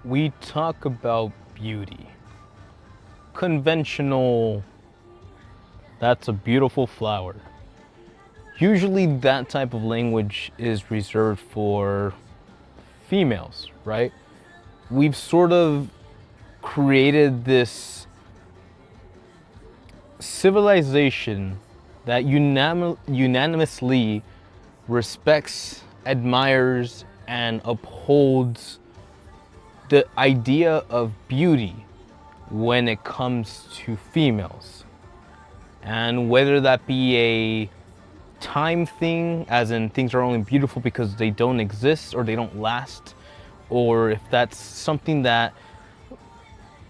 we talk about beauty. Conventional, that's a beautiful flower. Usually that type of language is reserved for females, right? We've sort of created this civilization that unanimously respects, admires, and upholds the idea of beauty when it comes to females. And whether that be a time thing, as in things are only beautiful because they don't exist or they don't last, or if that's something that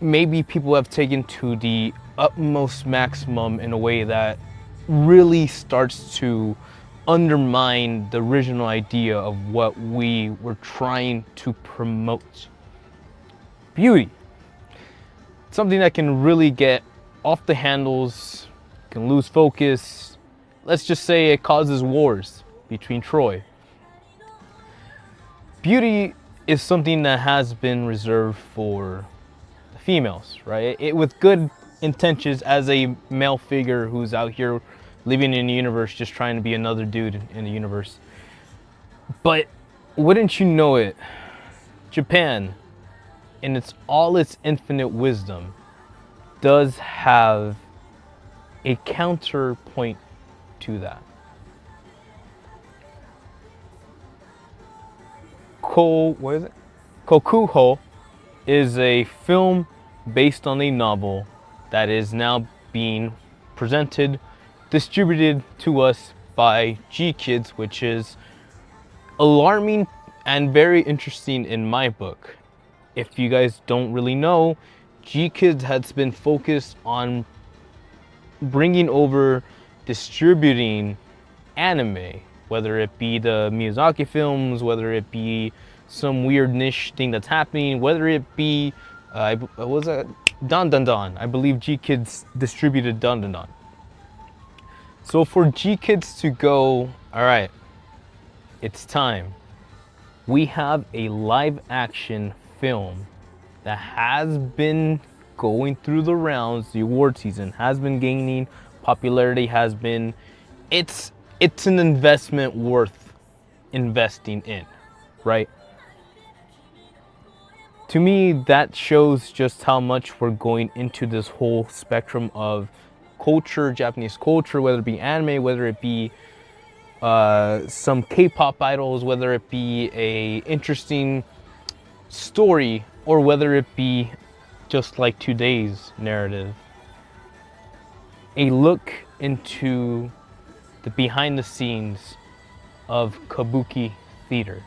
maybe people have taken to the utmost maximum in a way that really starts to undermine the original idea of what we were trying to promote. Beauty. Something that can really get off the handles, can lose focus. Let's just say it causes wars between Troy. Beauty is something that has been reserved for the females, right? With good intentions as a male figure who's out here living in the universe just trying to be another dude in the universe. But wouldn't you know it, Japan, in all its infinite wisdom, does have a counterpoint to that. Kokuho is a film based on a novel that is now being presented, distributed to us by G Kids, which is alarming and very interesting in my book. If you guys don't really know, G Kids has been focused on bringing over distributing anime, whether it be the Miyazaki films, whether it be some weird niche thing that's happening, whether it be was it Dan Dan Dan? I believe G Kids distributed Dan Dan Dan. So for G Kids to go, all right, it's time. We have a live action film that has been going through the rounds, the award season has been gaining popularity, it's an investment worth investing in, right? To me, that shows just how much we're going into this whole spectrum of culture, Japanese culture, whether it be anime, whether it be some K-pop idols, whether it be a interesting story, or whether it be just like today's narrative. A look into the behind the scenes of Kabuki theater.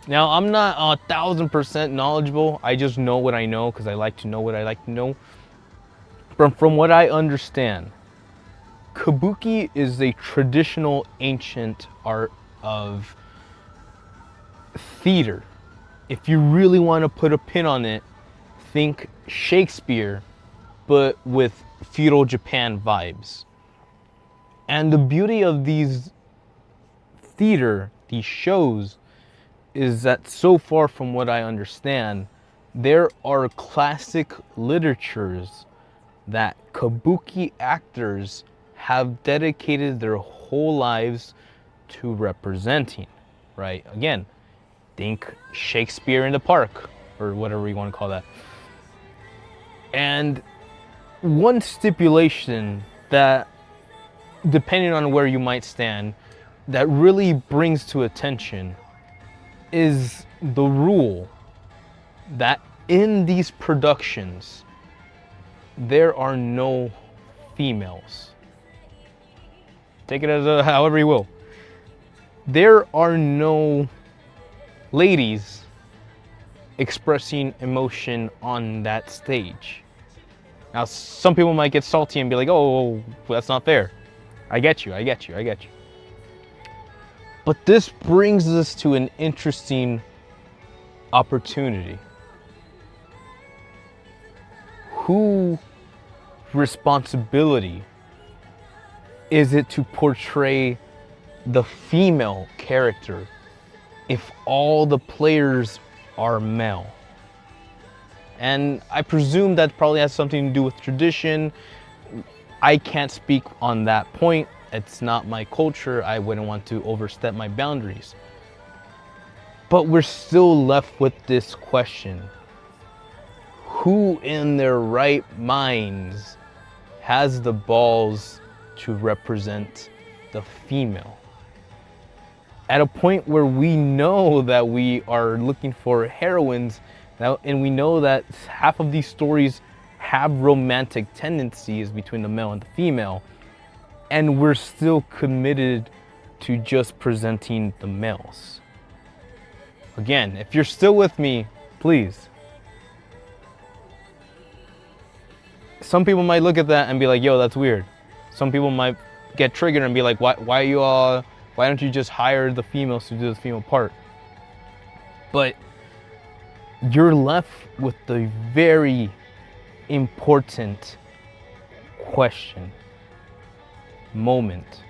Now, I'm not 1,000% knowledgeable. I just know what I know because I like to know what I like to know. From what I understand, Kabuki is a traditional ancient art of theater. If you really want to put a pin on it, think Shakespeare, but with feudal Japan vibes. And the beauty of these shows, is that so far from what I understand, there are classic literatures that Kabuki actors have dedicated their whole lives to representing, right? Again, think Shakespeare in the Park, or whatever you want to call that. And one stipulation that, depending on where you might stand, that really brings to attention is the rule that in these productions, there are no females. Take it as however you will. There are no ladies expressing emotion on that stage. Now, some people might get salty and be like, oh, that's not fair. I get you. But this brings us to an interesting opportunity. Whose responsibility is it to portray the female character if all the players are male. And I presume that probably has something to do with tradition. I can't speak on that point. It's not my culture. I wouldn't want to overstep my boundaries. But we're still left with this question. Who in their right minds has the balls to represent the female? At a point where we know that we are looking for heroines, and we know that half of these stories have romantic tendencies between the male and the female, and we're still committed to just presenting the males. Again, if you're still with me, please. Some people might look at that and be like, yo, that's weird. Some people might get triggered and be like, why don't you just hire the females to do the female part? But you're left with the very important question, moment.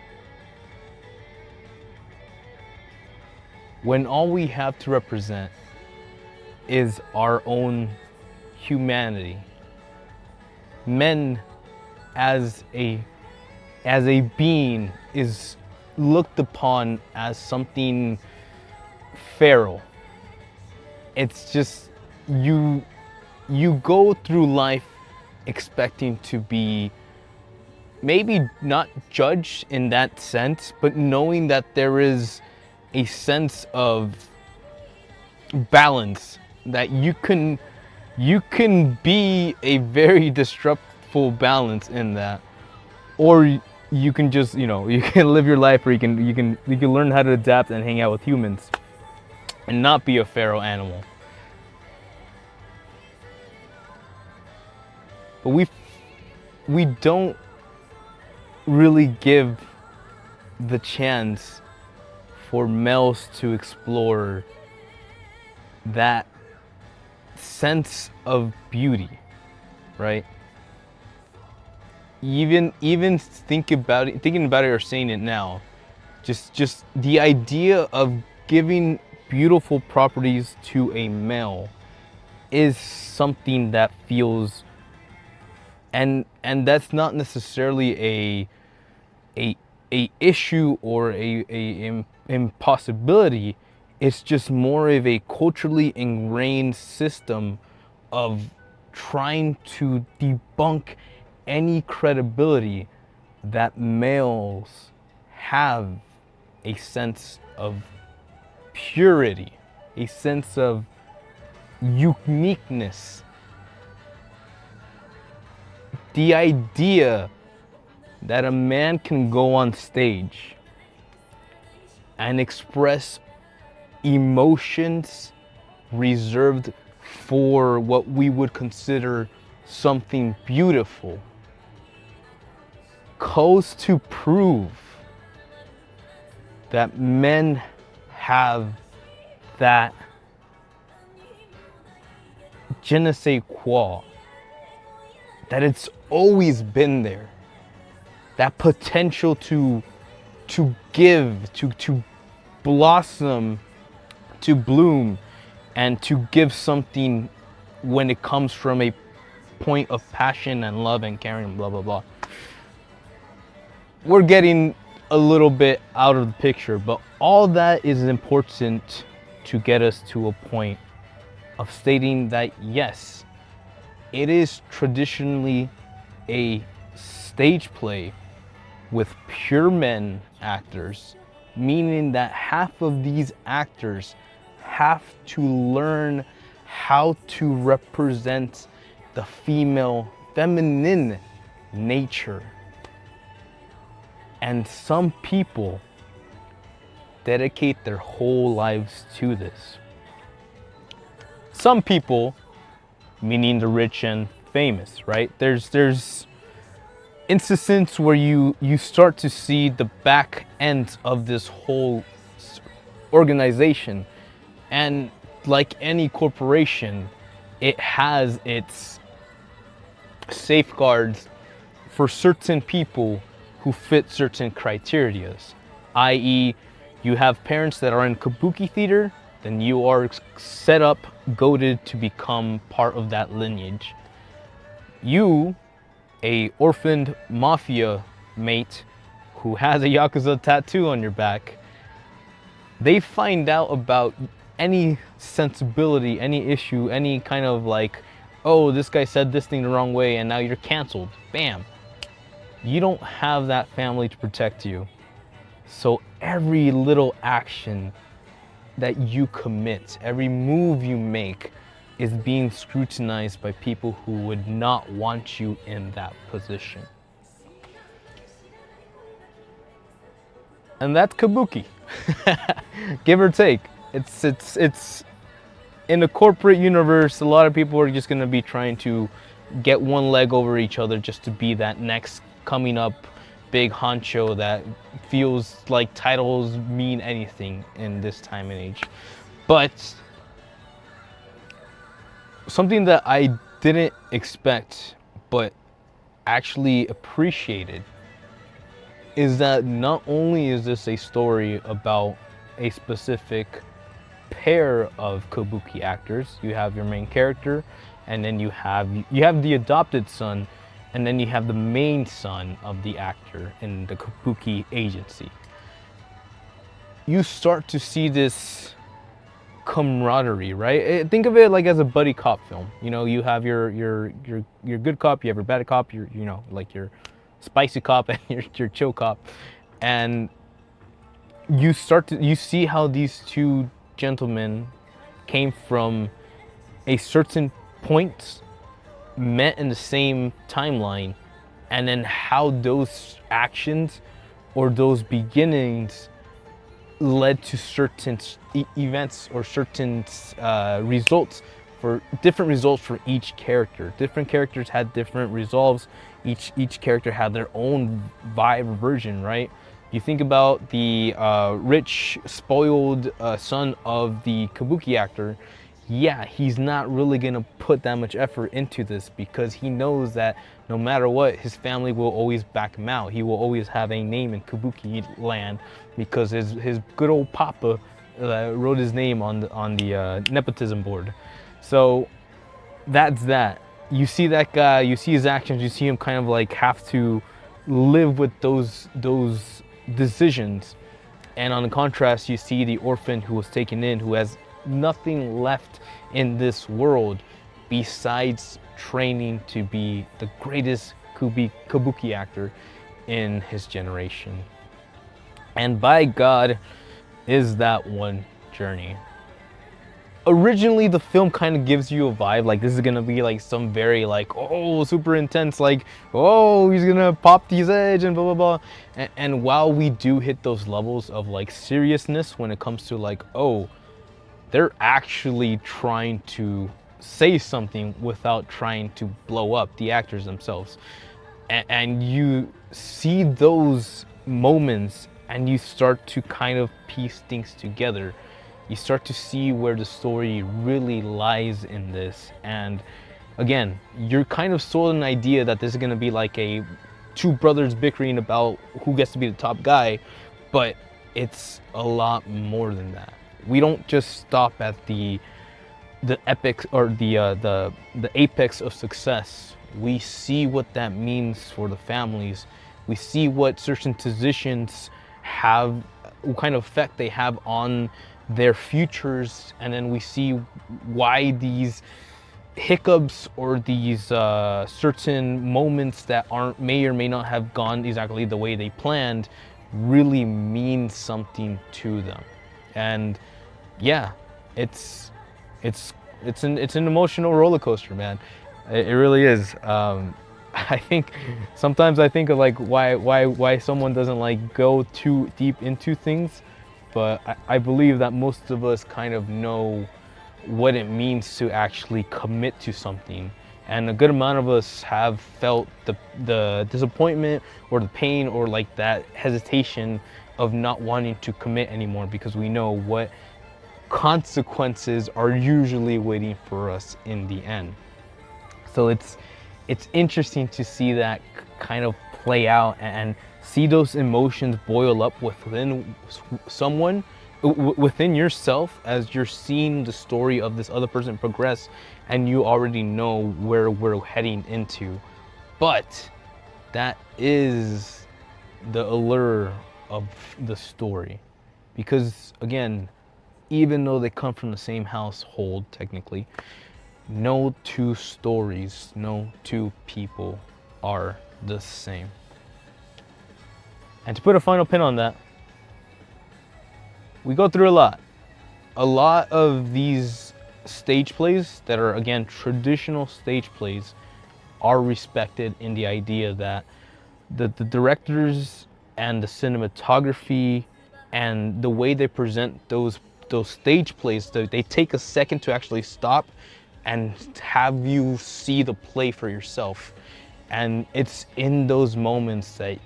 When all we have to represent is our own humanity. Men as a being is looked upon as something feral. It's just you go through life expecting to be maybe not judged in that sense, but knowing that there is a sense of balance, that you can be a very disruptful balance in that, or you can just, you can live your life, or you can learn how to adapt and hang out with humans and not be a feral animal. But we don't really give the chance for males to explore that sense of beauty, right? Even thinking about it or saying it now, just the idea of giving beautiful properties to a male is something that feels, and that's not necessarily a issue or a impossibility. It's just more of a culturally ingrained system of trying to debunk any credibility that males have a sense of purity, a sense of uniqueness. The idea that a man can go on stage and express emotions reserved for what we would consider something beautiful goes to prove that men have that je ne sais quoi, that it's always been there, that potential to give, to blossom, to bloom, and to give something when it comes from a point of passion and love and caring, blah, blah, blah. We're getting a little bit out of the picture, but all that is important to get us to a point of stating that yes, it is traditionally a stage play with pure men actors, meaning that half of these actors have to learn how to represent the feminine nature. And some people dedicate their whole lives to this. Some people, meaning the rich and famous, right? There's instances where you start to see the back end of this whole organization, and like any corporation, it has its safeguards for certain people who fit certain criterias, i.e. you have parents that are in Kabuki theater then you are set up, goaded to become part of that lineage. You, a orphaned mafia mate who has a Yakuza tattoo on your back, they find out about any sensibility, any issue, any kind of like, oh, this guy said this thing the wrong way and now you're canceled. Bam. You don't have that family to protect you. So every little action that you commit, every move you make is being scrutinized by people who would not want you in that position. And that's Kabuki. Give or take. It's in the corporate universe, a lot of people are just gonna be trying to get one leg over each other just to be that next coming up big honcho that feels like titles mean anything in this time and age. But something that I didn't expect but actually appreciated is that not only is this a story about a specific pair of Kabuki actors, you have your main character, and then you have the adopted son, and then you have the main son of the actor in the Kabuki agency. You start to see this camaraderie, right? Think of it like as a buddy cop film. You know, you have your good cop, you have your bad cop, you know, like your spicy cop and your chill cop, and you see how these two gentlemen came from a certain point, met in the same timeline, and then how those actions or those beginnings led to certain events or certain results, for different results for each character. Different characters had different resolves. Each character had their own vibe version, right? You think about the rich, spoiled son of the Kabuki actor. Yeah, he's not really gonna put that much effort into this because he knows that no matter what, his family will always back him out. He will always have a name in Kabuki land because his good old papa wrote his name on the nepotism board. So that's that. You see that guy, you see his actions, you see him kind of like have to live with those decisions. And on the contrast, you see the orphan who was taken in, who has nothing left in this world besides training to be the greatest Kabuki actor in his generation. And by God, is that one journey. Originally, the film kind of gives you a vibe like this is gonna be like some very like, oh, super intense, like, oh, he's gonna pop his edge and blah blah blah. And while we do hit those levels of like seriousness when it comes to like, oh, they're actually trying to say something without trying to blow up the actors themselves, and you see those moments and you start to kind of piece things together. You start to see where the story really lies in this. And again, you're kind of sold an idea that this is gonna be like a two brothers bickering about who gets to be the top guy, but it's a lot more than that. We don't just stop at the epic or the apex of success. We see what that means for the families. We see what certain decisions have, what kind of effect they have on their futures, and then we see why these hiccups or these certain moments that may or may not have gone exactly the way they planned really mean something to them. And yeah, it's an emotional roller coaster, man. It really is. I think sometimes I think of like why someone doesn't like go too deep into things. But I believe that most of us kind of know what it means to actually commit to something. And a good amount of us have felt the disappointment or the pain or like that hesitation of not wanting to commit anymore because we know what consequences are usually waiting for us in the end. So it's interesting to see that kind of play out and see those emotions boil up within someone within yourself, as you're seeing the story of this other person progress, and you already know where we're heading into. But that is the allure of the story, because again, even though they come from the same household technically, no two stories, no two people are the same. And to put a final pin on that, we go through a lot. A lot of these stage plays that are, again, traditional stage plays are respected in the idea that the directors and the cinematography and the way they present those stage plays, they take a second to actually stop and have you see the play for yourself. And it's in those moments that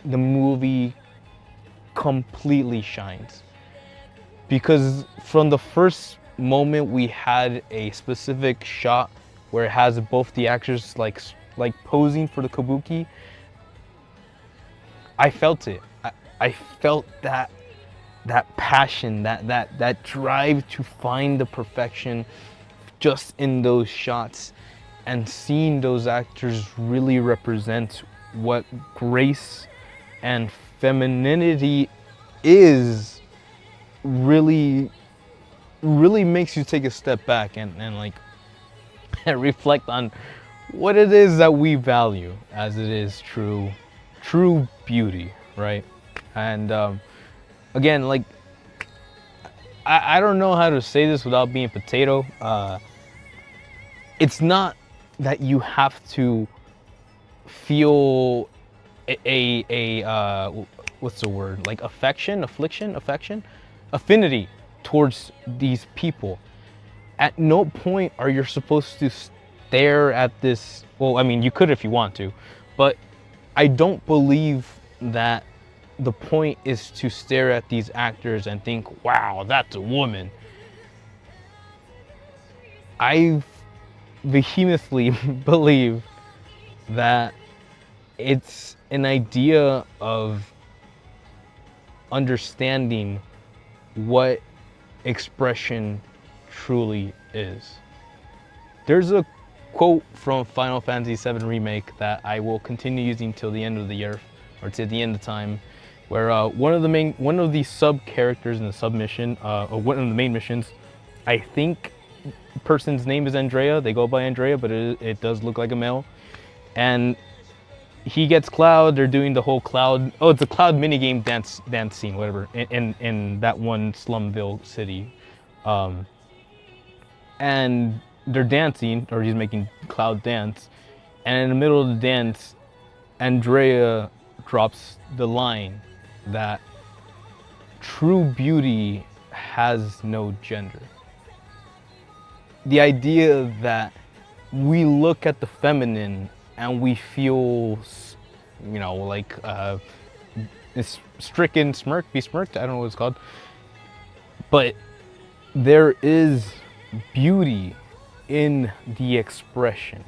the movie completely shines. Because from the first moment we had a specific shot where it has both the actors like posing for the Kabuki, I felt it. I felt that passion, that drive to find the perfection just in those shots, and seeing those actors really represent what grace and femininity is really makes you take a step back and like reflect on what it is that we value, as it is true beauty, right? And again, like I don't know how to say this without being potato. It's not that you have to feel what's the word, like affection, affinity towards these people. At no point are you supposed to stare at this. Well, I mean, you could if you want to, but I don't believe that the point is to stare at these actors and think, wow, that's a woman. I vehemently believe that it's an idea of understanding what expression truly is. There's a quote from Final Fantasy VII Remake that I will continue using till the end of the year, or till the end of time, where one of the sub characters in the submission, or one of the main missions, I think the person's name is Andrea. They go by Andrea, but it does look like a male. And he gets Cloud. They're doing the whole Cloud. Oh, it's a Cloud minigame dance scene, whatever, in that one Slumville city, and they're dancing, or he's making Cloud dance, and in the middle of the dance, Andrea drops the line that true beauty has no gender. The idea that we look at the feminine and we feel, you know, like stricken, besmirked, I don't know what it's called. But there is beauty in the expression.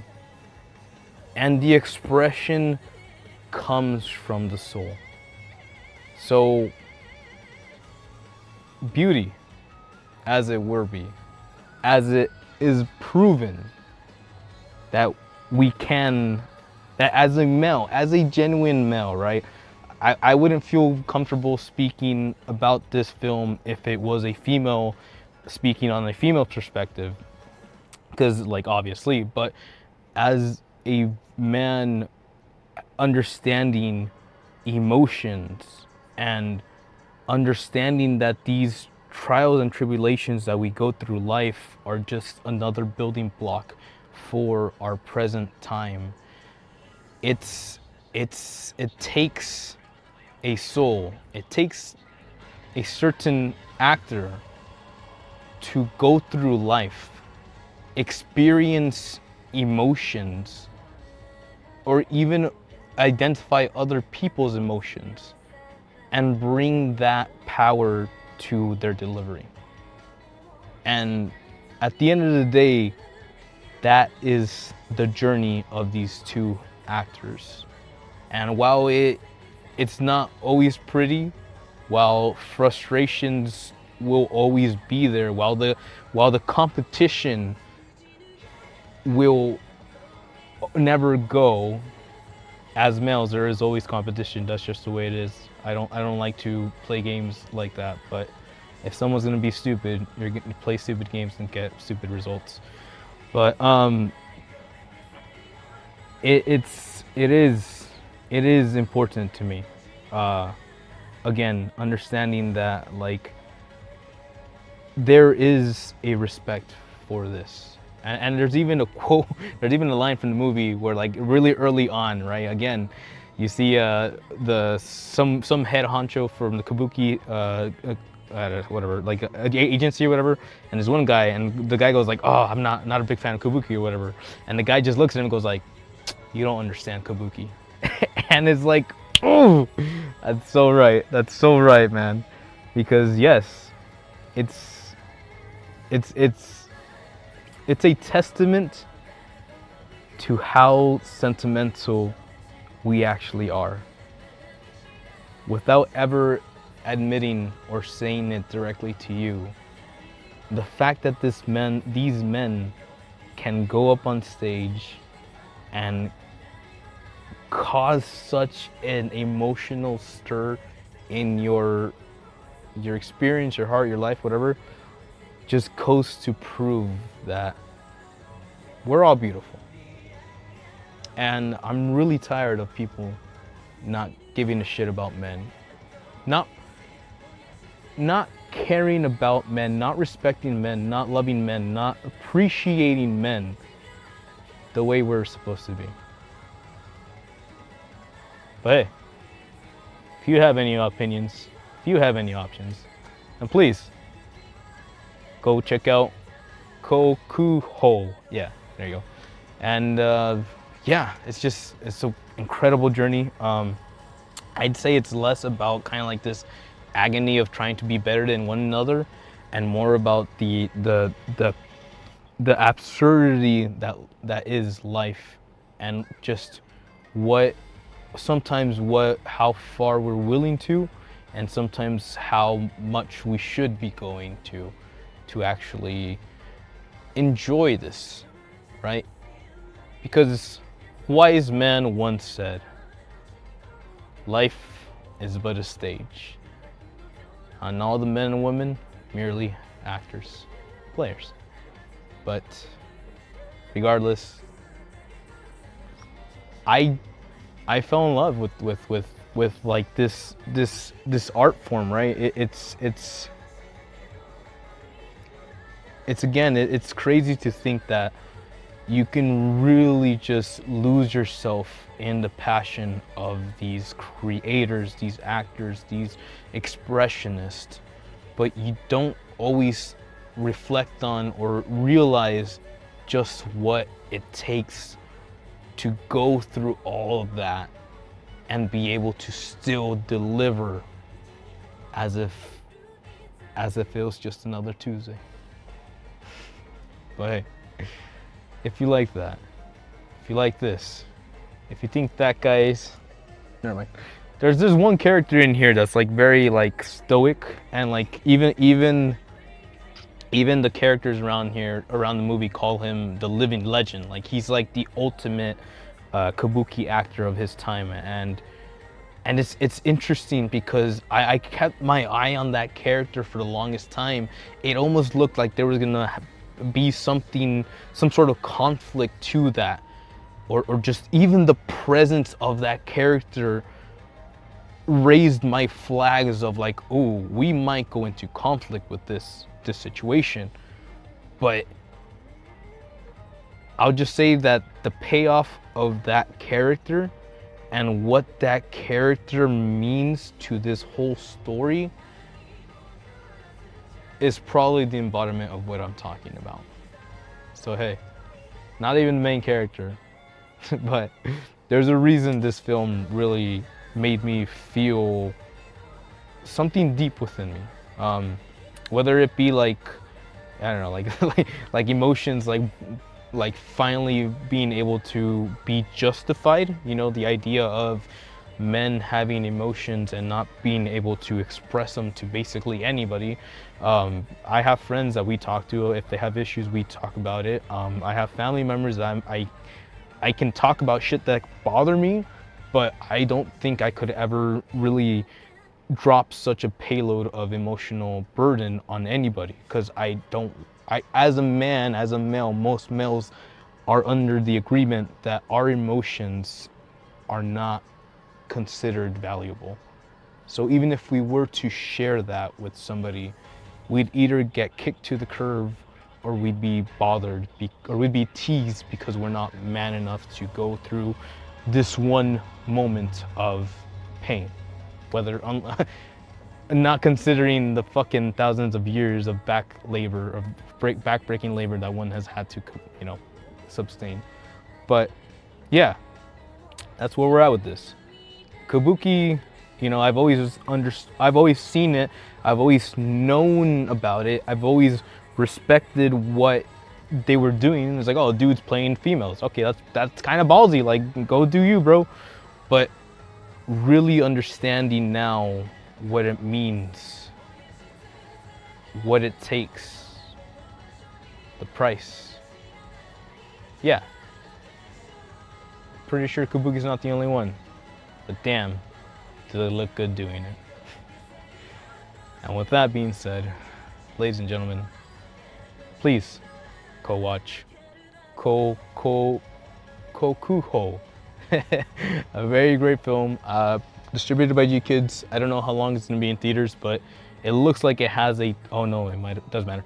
And the expression comes from the soul. So, beauty, as it were be, as it is proven that we can, that as a male, as a genuine male, right? I wouldn't feel comfortable speaking about this film if it was a female speaking on a female perspective, because, like, obviously, but as a man understanding emotions and understanding that these trials and tribulations that we go through life are just another building block for our present time. It takes a soul, it takes a certain actor to go through life, experience emotions, or even identify other people's emotions and bring that power to their delivery. And at the end of the day, that is the journey of these two actors. And while it's not always pretty, while frustrations will always be there, while the competition will never go. As males, there is always competition. That's just the way it is. I don't like to play games like that, but if someone's gonna be stupid, you're gonna play stupid games and get stupid results. But it is important to me. Again, understanding that like there is a respect for this, and there's even a quote, there's even a line from the movie where like really early on, right? Again, you see some head honcho from the Kabuki whatever, like a agency or whatever, and there's one guy, and the guy goes like, oh, I'm not a big fan of Kabuki or whatever, and the guy just looks at him and goes like, you don't understand Kabuki. And it's like, oh, that's so right. That's so right, man. Because yes, it's a testament to how sentimental we actually are, without ever admitting or saying it directly to you. The fact that these men can go up on stage and cause such an emotional stir in your experience, your heart, your life, whatever, just goes to prove that we're all beautiful. And I'm really tired of people not giving a shit about men, not caring about men, not respecting men, not loving men, not appreciating men the way we're supposed to be. But hey, if you have any opinions, if you have any options, then please go check out Kokuho. Yeah, there you go. And yeah, it's an incredible journey. I'd say it's less about kind of like this agony of trying to be better than one another, and more about the absurdity that is life, and just how far we're willing to, and sometimes how much we should be going to actually enjoy this, right? Because wise man once said, life is but a stage, and all the men and women merely actors, players. But regardless, I fell in love with like this art form, right? It's crazy to think that you can really just lose yourself in the passion of these creators, these actors, these expressionists, but you don't always reflect on or realize just what it takes to go through all of that and be able to still deliver as if it was just another Tuesday. But hey, if you like that, if you like this, if you think that guy's, never mind. There's this one character in here that's like very like stoic, and like even the characters around the movie call him the living legend. Like he's like the ultimate Kabuki actor of his time, and it's interesting because I kept my eye on that character for the longest time. It almost looked like there was gonna be some sort of conflict to that, or just even the presence of that character raised my flags of like, oh, we might go into conflict with this situation. But I'll just say that the payoff of that character and what that character means to this whole story is probably the embodiment of what I'm talking about. So hey, not even the main character, but there's a reason this film really made me feel something deep within me. Whether it be like, I don't know, like emotions, like finally being able to be justified, you know, the idea of men having emotions and not being able to express them to basically anybody. I have friends that we talk to. If they have issues, we talk about it. I have family members that I can talk about shit that bother me, but I don't think I could ever really drop such a payload of emotional burden on anybody, because I as a man, as a male, most males are under the agreement that our emotions are not considered valuable. So even if we were to share that with somebody, we'd either get kicked to the curb, or we'd be bothered, or we'd be teased because we're not man enough to go through this one moment of pain. Whether not considering the fucking thousands of years of back labor, of back-breaking labor that one has had to, you know, sustain. But yeah, that's where we're at with this. Kabuki, you know, I've always seen it, I've always known about it, I've always respected what they were doing. It's like, oh, dude's playing females. Okay, that's kind of ballsy. Like, go do you, bro. But really understanding now what it means, what it takes, the price. Yeah. Pretty sure Kabuki's not the only one. But damn, do they look good doing it. And with that being said, ladies and gentlemen, please go watch Kokuho. A very great film, distributed by G Kids. I don't know how long it's gonna be in theaters, but it looks like it has a, oh no, it does matter.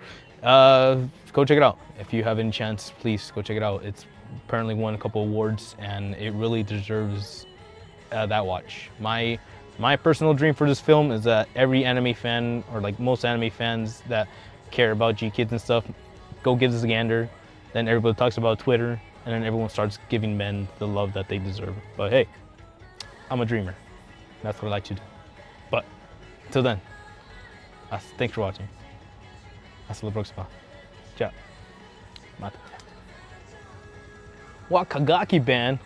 Go check it out. If you have any chance, please go check it out. It's apparently won a couple awards, and it really deserves that watch. My personal dream for this film is that every anime fan, or like most anime fans that care about G Kids and stuff, go give this a gander. Then everybody talks about Twitter, and then everyone starts giving men the love that they deserve. But hey, I'm a dreamer. That's what I like to do. But until then, thanks for watching. Hasta la próxima. Ciao. Mata. Wakagaki band.